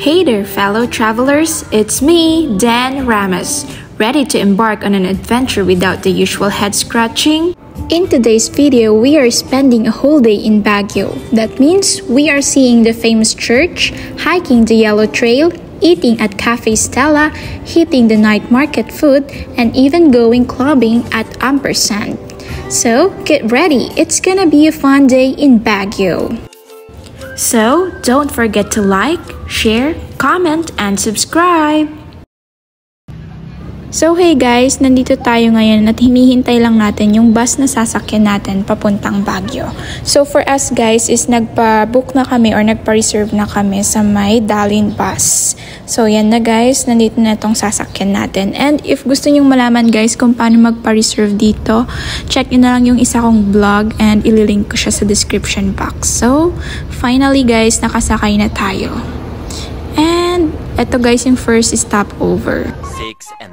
Hey there, fellow travelers, it's me, Dan Ramos, ready to embark on an adventure without the usual head scratching? In today's video, we are spending a whole day in Baguio. That means we are seeing the famous church, hiking the Yellow Trail, eating at Cafe Stella, hitting the night market food, and even going clubbing at Ampersand. So, get ready, it's gonna be a fun day in Baguio. So, don't forget to like, share, comment, and subscribe! So hey guys, nandito tayo ngayon at hinihintay lang natin yung bus na sasakyan natin papuntang Baguio. So for us guys is nagpa-book na kami or nagpa-reserve na kami sa may Dalin bus. So yan na guys, nandito na itong sasakyan natin. And if gusto nyong malaman guys kung paano magpa-reserve dito, check nyo na lang yung isa kong vlog and ililink ko siya sa description box. So finally guys, nakasakay na tayo. And ito guys yung first stopover. 6.5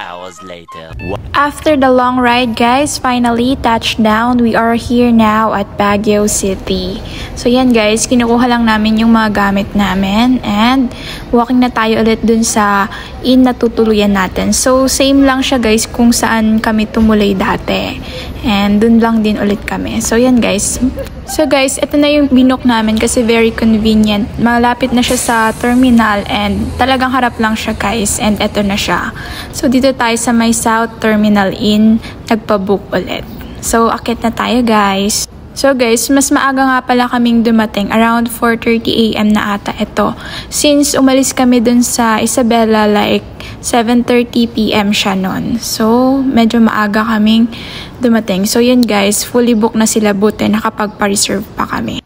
hours later. After the long ride guys, finally touched down. We are here now at Baguio City. So yan guys, kinukuha lang namin yung mga gamit namin and walking na tayo ulit dun sa inn na tutuluyan natin. So same lang siya guys kung saan kami tumuloy dati. And dun lang din ulit kami. So yan guys. So guys, ito na yung binook namin kasi very convenient. Malapit na siya sa terminal and talagang harap lang siya guys. And ito na siya. So dito tayo sa may South Terminal Inn, nagpa-book ulit. So akit na tayo guys. So guys, mas maaga nga pala kaming dumating. Around 4:30 AM na ata ito. Since umalis kami dun sa Isabela like 7:30 PM siya nun. So medyo maaga kaming dumating. So yun guys, fully book na sila, buti nakapagpa-reserve pa kami.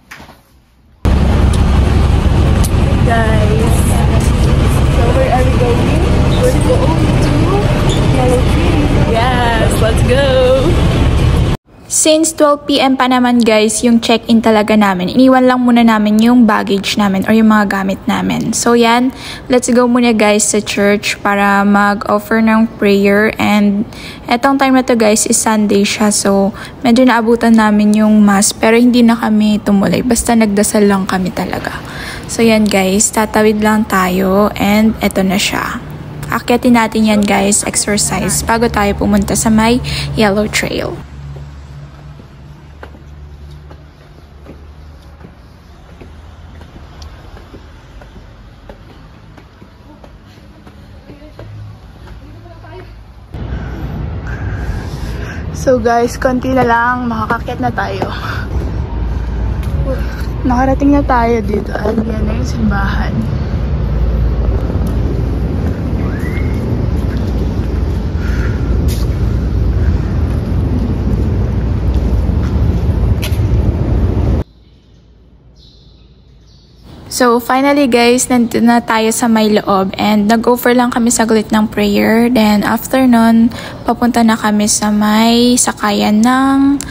Guys, so where are we going? We're going to Yellow Trail. Yes, let's go! Since 12 PM pa naman guys yung check-in talaga namin, iniwan lang muna namin yung baggage namin or yung mga gamit namin. So yan, let's go muna guys sa church para mag-offer ng prayer. And etong time na to guys is Sunday siya, so medyo naabutan namin yung mass pero hindi na kami tumuloy, basta nagdasal lang kami talaga. So yan guys, tatawid lang tayo and eto na siya. Akyatin natin yan guys, exercise, bago tayo pumunta sa may Yellow Trail. So guys, konti na lang, makakakyat na tayo. Nakarating na tayo dito at yan na yung simbahan. So finally guys, nandito na tayo sa may loob and nag-offer lang kami saglit ng prayer. Then after nun, papunta na kami sa may sakayan ng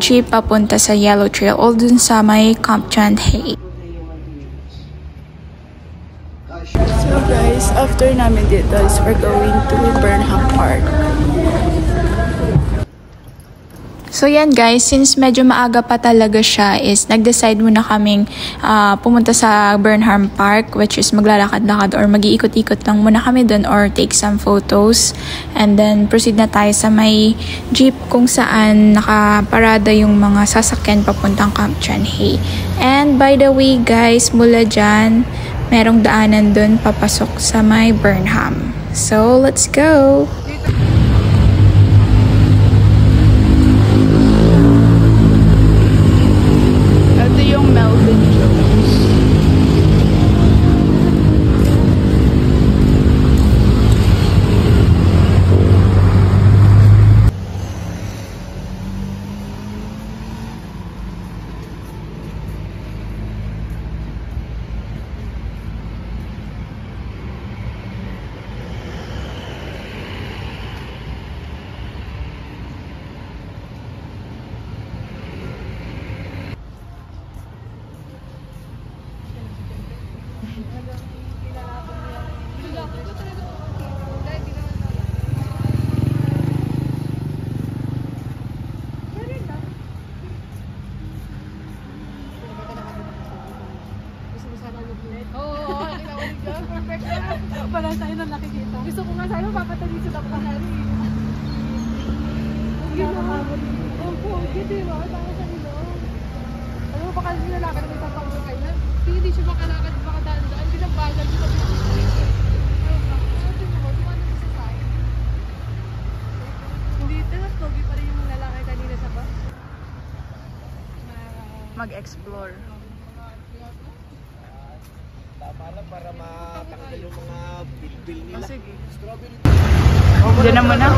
jeep papunta sa Yellow Trail o dun sa may Camp John Hay. So guys, after namin dito is we're going to Burnham Park. So yan guys, since medyo maaga pa talaga siya is nag-decide muna kaming pumunta sa Burnham Park, which is maglalakad-lakad or mag-iikot-ikot lang muna kami dun or take some photos. And then proceed na tayo sa may jeep kung saan nakaparada yung mga sasakyan papuntang Camp John Hay. And by the way guys, mula dyan, merong daanan dun papasok sa may Burnham. So let's go! Oo, Perfect na. Wala tayo nang nakikita. Gusto ko nga sa'yo, papatali sila pa hari. Opo, hindi ba? Tama sa nilo. Alam mo, baka nilalakad na may tapang mo kayo. Hindi siya makalakad, makadaan-daan. Pinabagal siya. Hindi, mas pogi pa rin yung lalaki kanina sa bus. Mag-explore. Tama lang para matanggal yung mga bilbil nila. Oh, sige. Diyan naman na.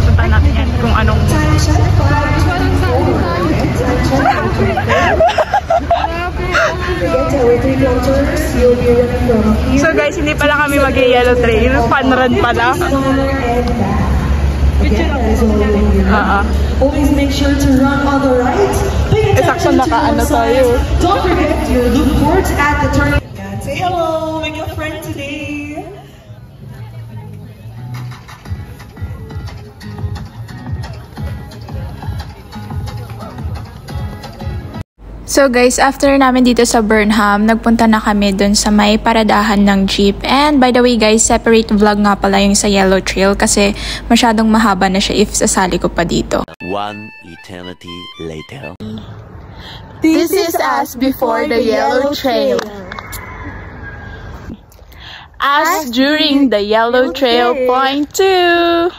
Punta natin yan kung anong... So guys, hindi pala kami mag-yellow trail. Fun run pala. Always make sure to run on the right. Sakto nakaano tayo. Don't forget to look forward at the turn. Say hello, make a friend today. So guys, after namin dito sa Burnham, nagpunta na kami dun sa may paradahan ng jeep. And by the way guys, separate vlog nga pala yung sa Yellow Trail kasi masyadong mahaba na siya if sasali ko pa dito. One eternity later. This is us before the Yellow Trail. Us during the Yellow Trail point 2.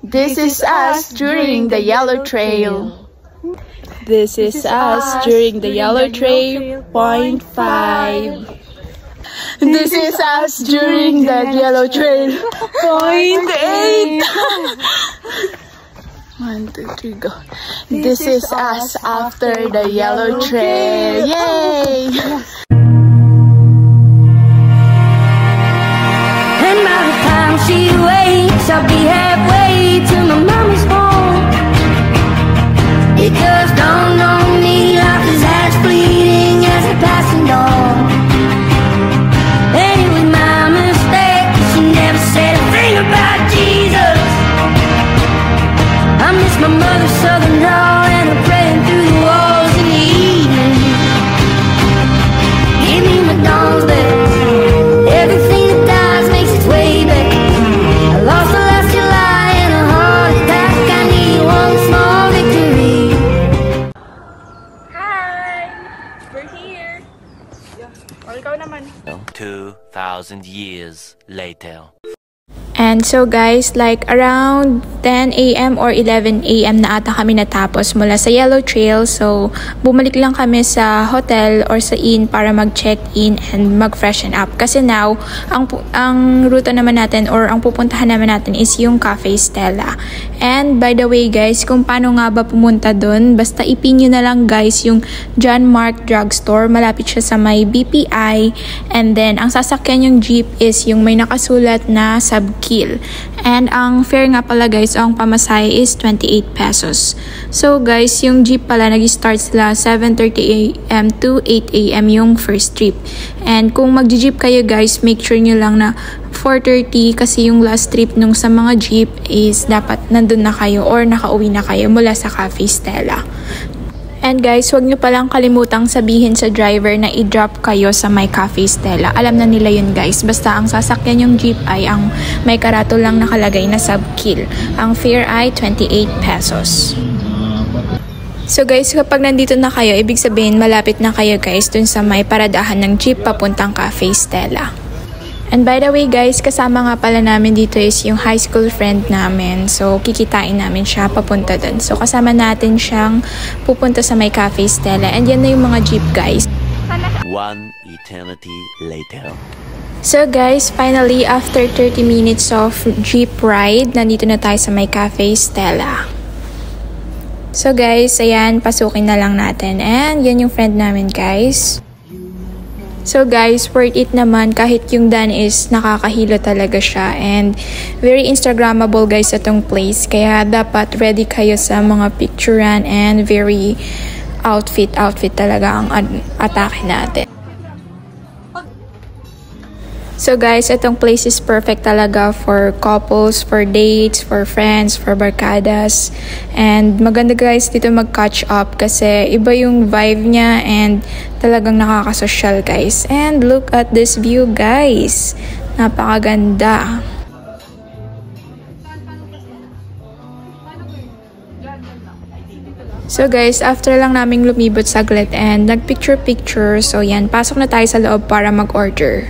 This is us during the Yellow Trail. This is us during the Yellow Trail, point 5. This is us during the Yellow Trail, point 8. 1, 2, 3, go. This is us after the Yellow Trail. Yay! And by the time she wakes, I'll be halfway to my mommy's home. It just dawned on me, life is as fleeting as a passing dawn. And it was my mistake, she never said a thing about Jesus. I miss my mother's southern drawl and her praying through the walls in the evening. Give me my dawn's best, everything that dies makes its way back. I lost her last July in a heart attack, I need one small victory. 2,000 years later. And so guys, like around 10 a.m. or 11 a.m. na ata kami natapos mula sa Yellow Trail. So, bumalik lang kami sa hotel or sa inn para mag-check-in and mag-freshen up. Kasi now, ang ruta naman natin or ang pupuntahan naman natin is yung Cafe Stella. And by the way guys, kung paano nga ba pumunta dun, basta ipin nyo na lang guys yung John Mark Drugstore. Malapit siya sa may BPI. And then, ang sasakyan yung jeep is yung may nakasulat na Subkil. And ang fare nga pala guys, ang pamasahe is 28 pesos. So guys, yung jeep pala nag-start sila 7:30 a.m. to 8 a.m. yung first trip. And kung mag-jeep kayo guys, make sure nyo lang na 4:30 kasi yung last trip nung sa mga jeep is dapat nandun na kayo or nakauwi na kayo mula sa Cafe Stella. And guys, huwag nyo palang kalimutang sabihin sa driver na i-drop kayo sa may Cafe Stella. Alam na nila yun guys. Basta ang sasakyan yung jeep ay ang may karato lang nakalagay na Subkil. Ang fare ay 28 pesos. So guys, kapag nandito na kayo, ibig sabihin malapit na kayo guys dun sa may paradahan ng jeep papuntang Cafe Stella. And by the way guys, kasama nga pala namin dito is yung high school friend namin. So kikitain namin siya papunta dun. So kasama natin siyang pupunta sa may Cafe Stella. And yan na yung mga jeep guys. One eternity later. So guys, finally after 30 minutes of jeep ride, nandito na tayo sa may Cafe Stella. So guys, ayan, pasukin na lang natin. And yan yung friend namin guys. So guys, worth it naman kahit yung daan is nakakahilo talaga siya and very Instagrammable guys itong place. Kaya dapat ready kayo sa mga picturean and very outfit talaga ang atake natin. So guys, itong place is perfect talaga for couples, for dates, for friends, for barkadas. And maganda guys dito mag-catch up kasi iba yung vibe niya and talagang nakakasosyal guys. And look at this view guys. Napakaganda. So guys, after lang naming lumibot saglit and nagpicture-picture, so yan, pasok na tayo sa loob para mag-order.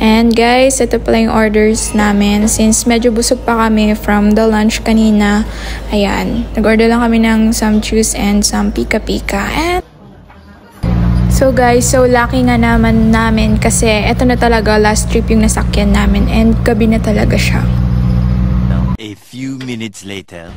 And guys, ito pala yung orders namin since medyo busog pa kami from the lunch kanina. Ayan, nag-order lang kami ng some juice and some pika-pika. And so guys, so lucky nga naman namin kasi ito na talaga last trip yung nasakyan namin and gabi na talaga siya. A few minutes later.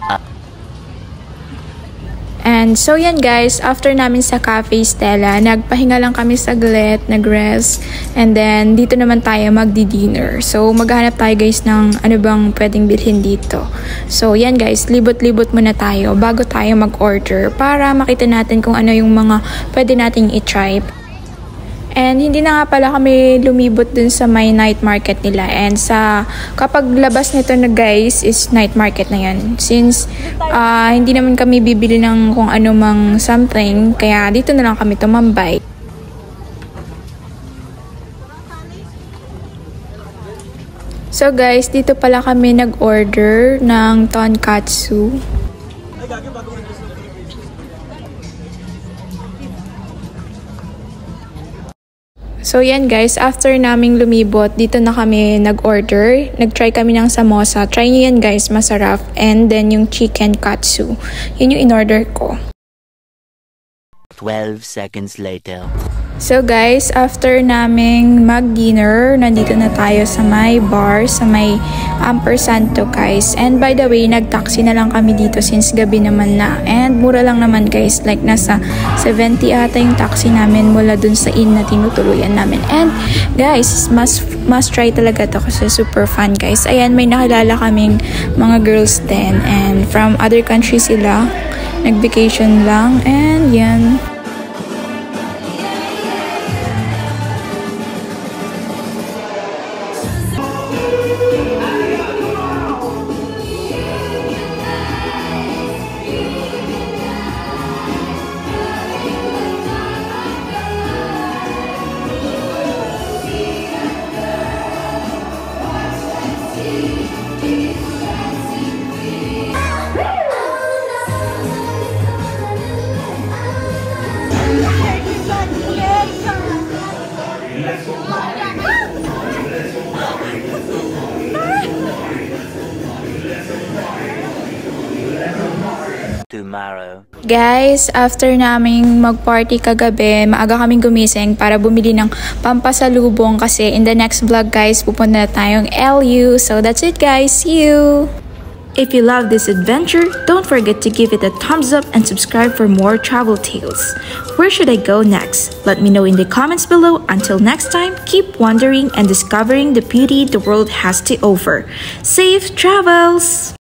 And so yan guys, after namin sa Cafe Stella, nagpahinga lang kami saglit, nag-rest, and then dito naman tayo magdi-dinner. So maghanap tayo guys ng ano bang pwedeng bilhin dito. So yan guys, libot-libot muna tayo bago tayo mag-order para makita natin kung ano yung mga pwede nating i-try. And hindi na nga pala kami lumibot dun sa may night market nila. And sa kapag labas nito na guys is night market na yan. Since hindi naman kami bibili ng kung ano mang something, kaya dito na lang kami tumambay. So guys, dito pala kami nag-order ng tonkatsu. So yan guys, after naming lumibot, dito na kami nag-order. Nag-try kami ng samosa. Try nyo yan guys, masarap. And then yung chicken katsu. Yun yung in-order ko. 12 seconds later. So guys, after naming mag-dinner, nandito na tayo sa may bar, sa may Ampersand guys. And by the way, nag-taxi na lang kami dito since gabi naman na. And mura lang naman guys, like nasa 70 ata yung taxi namin mula dun sa inn na tinutuluyan namin. And guys, must try talaga to kasi super fun guys. Ayan, may nakilala kaming mga girls din and from other countries sila. Nag-vacation lang and yan. Tomorrow. Guys, after naming mag-party kagabi, maaga kaming gumising para bumili ng pampasalubong kasi in the next vlog guys, pupunta na tayong LU. So that's it guys, see you! If you love this adventure, don't forget to give it a thumbs up and subscribe for more travel tales. Where should I go next? Let me know in the comments below. Until next time, keep wandering and discovering the beauty the world has to offer. Safe travels!